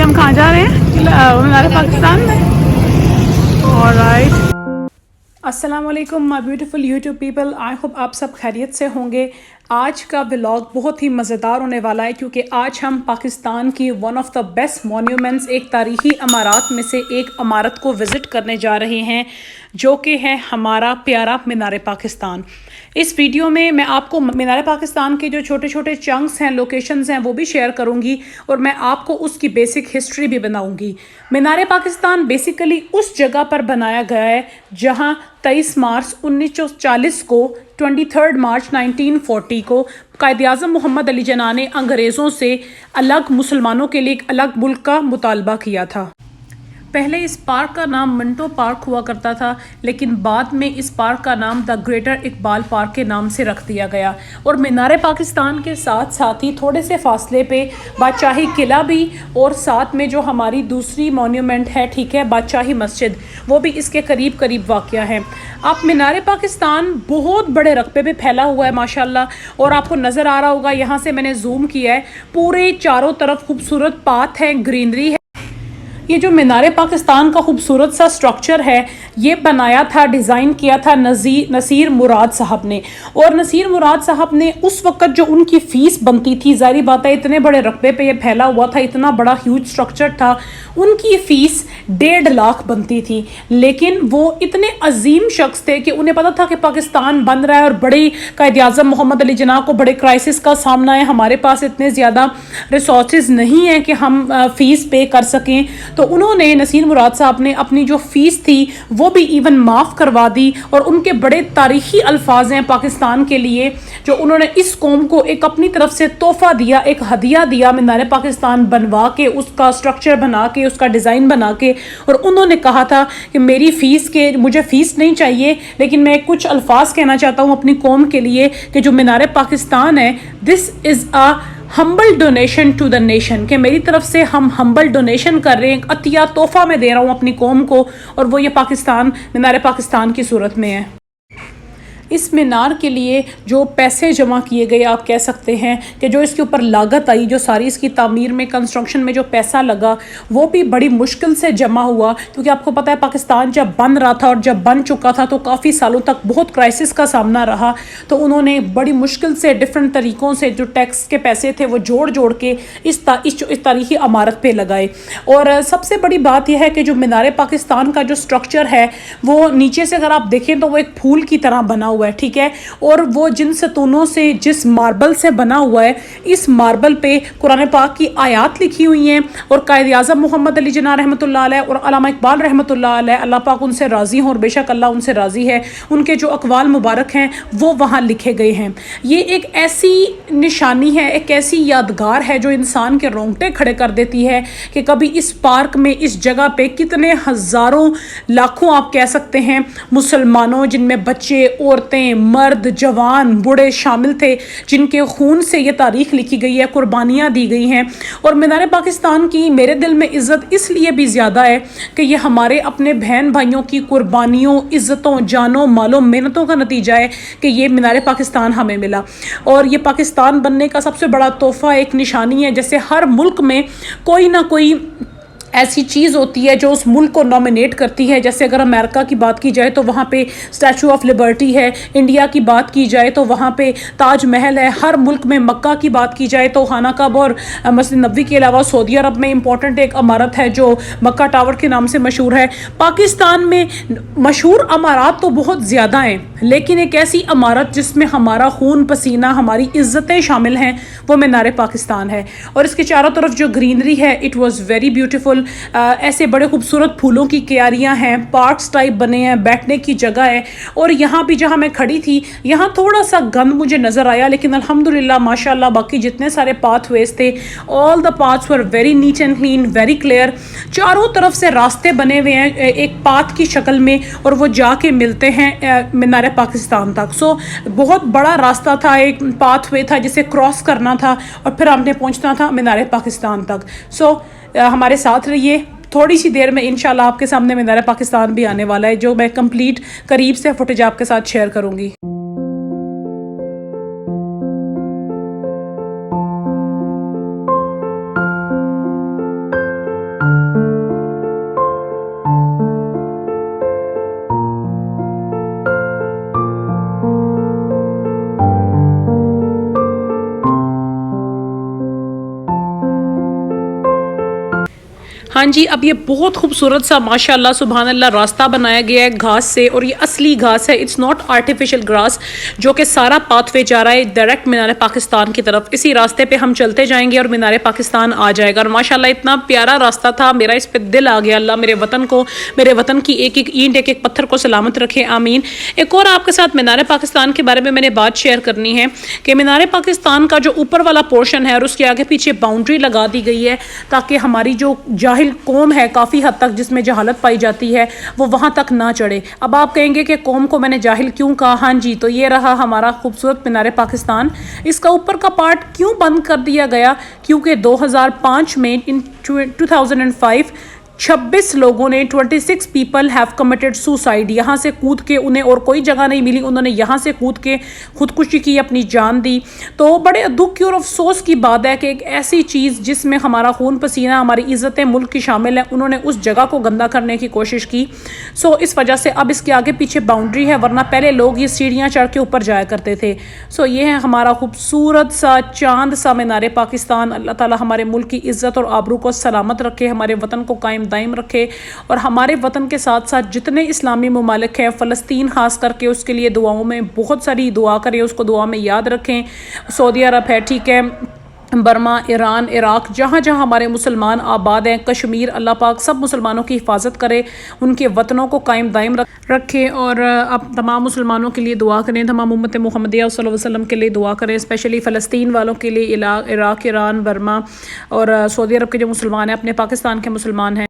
हम कहाँ जा रहे हैं? मीनार पाकिस्तान में। ऑलराइट। अस्सलाम वालेकुम my beautiful YouTube people, I hope आप सब खैरियत से होंगे। आज का व्लॉग बहुत ही मज़ेदार होने वाला है क्योंकि आज हम पाकिस्तान की one of the best monuments, एक तारीख़ी इमारत में से एक इमारत को विज़िट करने जा रहे हैं, जो कि है हमारा प्यारा मीनार पाकिस्तान। इस वीडियो में मैं आपको मीनार पाकिस्तान के जो छोटे छोटे चंक्स हैं, लोकेशंस हैं, वो भी शेयर करूंगी और मैं आपको उसकी बेसिक हिस्ट्री भी बनाऊंगी। मीनार पाकिस्तान बेसिकली उस जगह पर बनाया गया है जहां 23 मार्च 1940 को 23 मार्च 1940 को कायद-ए-आज़म मोहम्मद अली जिन्ना ने अंग्रेज़ों से अलग मुसलमानों के लिए एक अलग मुल्क का मुतालबा किया था। पहले इस पार्क का नाम मिंटो पार्क हुआ करता था, लेकिन बाद में इस पार्क का नाम द ग्रेटर इकबाल पार्क के नाम से रख दिया गया। और मीनार पाकिस्तान के साथ साथ ही थोड़े से फासले पे बादशाही किला भी, और साथ में जो हमारी दूसरी मॉन्यूमेंट है, ठीक है, बादशाही मस्जिद, वो भी इसके करीब करीब वाक़या है। आप मीनार पाकिस्तान बहुत बड़े रकबे पे फैला हुआ है माशाल्लाह, और आपको नज़र आ रहा होगा, यहाँ से मैंने जूम किया है, पूरे चारों तरफ खूबसूरत पाथ है, ग्रीनरी है। ये जो मीनार पाकिस्तान का खूबसूरत सा स्ट्रक्चर है, ये बनाया था, डिज़ाइन किया था नसीर मुराद साहब ने। और नसीर मुराद साहब ने उस वक्त जो उनकी फ़ीस बनती थी, ज़ाहिर बात है इतने बड़े रकबे पे ये फैला हुआ था, इतना बड़ा ह्यूज स्ट्रक्चर था, उनकी फ़ीस 1.5 लाख बनती थी। लेकिन वो इतने अजीम शख्स थे कि उन्हें पता था कि पाकिस्तान बन रहा है और बड़ी कायद-ए-आज़म मोहम्मद अली जिन्ना को बड़े क्राइसिस का सामना है, हमारे पास इतने ज़्यादा रिसोर्सेज नहीं हैं कि हम फ़ीस पे कर सकें। तो उन्होंने, नसीर मुराद साहब ने, अपनी जो फ़ीस थी वो भी इवन माफ़ करवा दी। और उनके बड़े तारीख़ी अल्फाज हैं पाकिस्तान के लिए, जो उन्होंने इस कौम को एक अपनी तरफ से तोहफ़ा दिया, एक हदिया दिया, मीनार पाकिस्तान बनवा के, उसका स्ट्रक्चर बना के, उसका डिज़ाइन बना के। और उन्होंने कहा था कि मेरी फ़ीस के, मुझे फ़ीस नहीं चाहिए, लेकिन मैं कुछ अल्फाज कहना चाहता हूँ अपनी कौम के लिए कि जो मीनार पाकिस्तान है, this is a humble donation to the nation, कि मेरी तरफ से हम हम्बल डोनेशन कर रहे हैं, एक अतिया तोहफ़ा मैं दे रहा हूँ अपनी कौम को, और वो ये पाकिस्तान, मीनार पाकिस्तान की सूरत में है। इस मीनार के लिए जो पैसे जमा किए गए, आप कह सकते हैं कि जो इसके ऊपर लागत आई, जो सारी इसकी तामीर में, कंस्ट्रक्शन में जो पैसा लगा, वो भी बड़ी मुश्किल से जमा हुआ। क्योंकि आपको पता है पाकिस्तान जब बन रहा था और जब बन चुका था तो काफ़ी सालों तक बहुत क्राइसिस का सामना रहा। तो उन्होंने बड़ी मुश्किल से डिफरेंट तरीक़ों से जो टैक्स के पैसे थे वो जोड़ जोड़ के इस तारीख़ी इमारत पे लगाए। और सबसे बड़ी बात यह है कि जो मीनार पाकिस्तान का जो स्ट्रक्चर है, वो नीचे से अगर आप देखें तो वो एक फूल की तरह बना हुआ है, ठीक है। और वो जिन सतूनों से, जिस मार्बल से बना हुआ है, इस मार्बल पे कुरान पाक की आयात लिखी हुई हैं। और कायद-ए-आज़म मोहम्मद अली जिन्ना रहमतुल्लाह अलैह और अल्लामा इकबाल रहमतुल्लाह अलैह, अल्लाह पाक उनसे राज़ी हों और बेशक अल्लाह उनसे राज़ी है, उनके जो अक़वाल मुबारक हैं वो वहाँ लिखे गए हैं। ये एक ऐसी निशानी है, एक ऐसी यादगार है जो इंसान के रोंगटे खड़े कर देती है कि कभी इस पार्क में, इस जगह पे कितने हज़ारों, लाखों आप कह सकते हैं मुसलमानों, जिनमें बच्चे, औरतें, मर्द, जवान, बूढ़े शामिल थे, जिनके खून से ये तारीख़ लिखी गई है, कुर्बानियाँ दी गई हैं। और मीनार पाकिस्तान की मेरे दिल में इज़्ज़त इसलिए भी ज़्यादा है कि ये हमारे अपने बहन भाइयों की कुर्बानियों, इज़्ज़तों, जानों, मालों, मेहनतों का नतीजा है कि ये मीनार पाकिस्तान हमें मिला। और ये पाकिस्तान बनने का सबसे बड़ा तोहफ़ा, एक निशानी है। जैसे हर मुल्क में कोई ना कोई ऐसी चीज़ होती है जो उस मुल्क को नॉमिनेट करती है। जैसे अगर अमेरिका की बात की जाए तो वहाँ पे स्टैचू ऑफ लिबर्टी है, इंडिया की बात की जाए तो वहाँ पे ताज महल है, हर मुल्क में मक्का की बात की जाए तो खाना काबा और मस्जिद नबवी के अलावा सऊदी अरब में इंपॉर्टेंट एक इमारत है जो मक्का टावर के नाम से मशहूर है। पाकिस्तान में मशहूर इमारत तो बहुत ज़्यादा हैं, लेकिन एक ऐसी इमारत जिसमें हमारा खून पसीना, हमारी इज़्ज़तें शामिल हैं, वो मीनार पाकिस्तान है। और इसके चारों तरफ जो ग्रीनरी है, इट वॉज़ वेरी ब्यूटीफुल। ऐसे बड़े खूबसूरत फूलों की क्यारियां हैं, पार्क्स टाइप बने हैं, बैठने की जगह है। और यहाँ भी जहाँ मैं खड़ी थी, यहाँ थोड़ा सा गंद मुझे नज़र आया, लेकिन अल्हम्दुलिल्लाह माशाल्लाह बाकी जितने सारे पाथवेज थे, all the paths were very neat and clean, very clear. चारों तरफ से रास्ते बने हुए हैं एक पाथ की शक्ल में, और वो जाके मिलते हैं मीनार पाकिस्तान तक। सो बहुत बड़ा रास्ता था, एक पाथवे था जिसे क्रॉस करना था और फिर हमने पहुँचना था मीनार पाकिस्तान तक। सो हमारे साथ रहिए, थोड़ी सी देर में इंशाल्लाह आपके सामने मीनार पाकिस्तान भी आने वाला है, जो मैं कंप्लीट करीब से फुटेज आपके साथ शेयर करूंगी। ہاں جی، اب یہ بہت خوبصورت سا ماشاءاللہ سبحان اللہ راستہ بنایا گیا ہے گھاس سے، اور یہ اصلی گھاس ہے، اٹس ناٹ آرٹیفیشل گراس، جو کہ سارا پاتھ وے جا رہا ہے ڈائریکٹ مینار پاکستان کی طرف. اسی راستے پہ ہم چلتے جائیں گے اور مینار پاکستان آ جائے گا. اور ماشاءاللہ اتنا پیارا راستہ تھا، میرا اس پہ دل آ گیا. اللہ میرے وطن کو، میرے وطن کی ایک ایک اینٹ، ایک ایک پتھر کو سلامت رکھے، آمین. ایک اور آپ کے ساتھ مینار پاکستان کے بارے میں نے بات شیئر کرنی ہے کہ مینار پاکستان کا جو اوپر والا پورشن ہے اور اس کے آگے پیچھے باؤنڈری لگا دی گئی ہے تاکہ ہماری جو جاہل قوم ہے کافی حد تک جس میں جہالت پائی جاتی ہے وہ وہاں تک نہ چڑھے. اب آپ کہیں گے کہ قوم کو میں نے جاہل کیوں کہا؟ ہاں جی، تو یہ رہا ہمارا خوبصورت مینار پاکستان. اس کا اوپر کا پارٹ کیوں بند کر دیا گیا؟ کیونکہ 2005 میں 2005 26 لوگوں نے 26 پیپل ہیو کمٹڈ سوسائڈ. یہاں سے کود کے انہیں اور کوئی جگہ نہیں ملی، انہوں نے یہاں سے کود کے خودکشی کی، اپنی جان دی. تو بڑے دکھ کی اور افسوس کی بات ہے کہ ایک ایسی چیز جس میں ہمارا خون پسینہ، ہماری عزت ملک کی شامل ہے، انہوں نے اس جگہ کو گندہ کرنے کی کوشش کی. اس وجہ سے اب اس کے آگے پیچھے باؤنڈری ہے، ورنہ پہلے لوگ یہ سیڑھیاں چڑھ کے اوپر جایا کرتے تھے. یہ ہے ہمارا خوبصورت سا چاند سا مینار پاکستان. اللہ تعالی ہمارے ملک کی عزت اور آبرو کو سلامت رکھے، ہمارے وطن کو قائم دائم رکھے، اور ہمارے وطن کے ساتھ ساتھ جتنے اسلامی ممالک ہیں، فلسطین خاص کر کے اس کے لیے دعاؤں میں بہت ساری دعا کریں، اس کو دعا میں یاد رکھیں. سعودی عرب ہے، ٹھیک ہے، برما، ایران، عراق، جہاں جہاں ہمارے مسلمان آباد ہیں، کشمیر، اللہ پاک سب مسلمانوں کی حفاظت کرے، ان کے وطنوں کو قائم دائم رکھے. اور اب تمام مسلمانوں کے لیے دعا کریں، تمام امت محمدیہ صلی اللہ علیہ وسلم کے لیے دعا کریں، اسپیشلی فلسطین والوں کے لیے، عراق، ایران، برما اور سعودی عرب کے جو مسلمان ہیں، اپنے پاکستان کے مسلمان ہیں.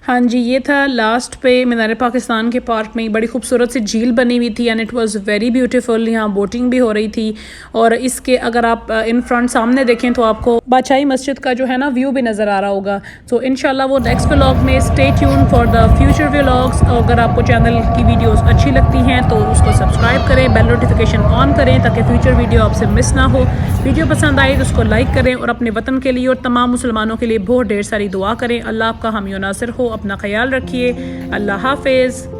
ہاں جی، یہ تھا لاسٹ پہ مینار پاکستان کے پارک میں بڑی خوبصورت سی جھیل بنی ہوئی تھی، and it was very beautiful. یہاں بوٹنگ بھی ہو رہی تھی، اور اس کے اگر آپ ان فرنٹ سامنے دیکھیں تو آپ کو بادشاہی مسجد کا جو ہے نا ویو بھی نظر آ رہا ہوگا. تو انشاءاللہ وہ نیکسٹ ولاگ میں. Stay tune for the future vlogs. اگر آپ کو چینل کی ویڈیوز اچھی لگتی ہیں تو اس کو سبسکرائب کریں، بیل نوٹیفیکیشن آن کریں تاکہ فیوچر ویڈیو آپ سے مس نہ ہو. ویڈیو پسند آئی تو اس کو لائک کریں، اور اپنے وطن کے لیے اور تمام مسلمانوں کے لیے بہت ڈھیر ساری دعا کریں. اللہ آپ کا حامی و ناصر ہو. اپنا خیال رکھیے. اللہ حافظ.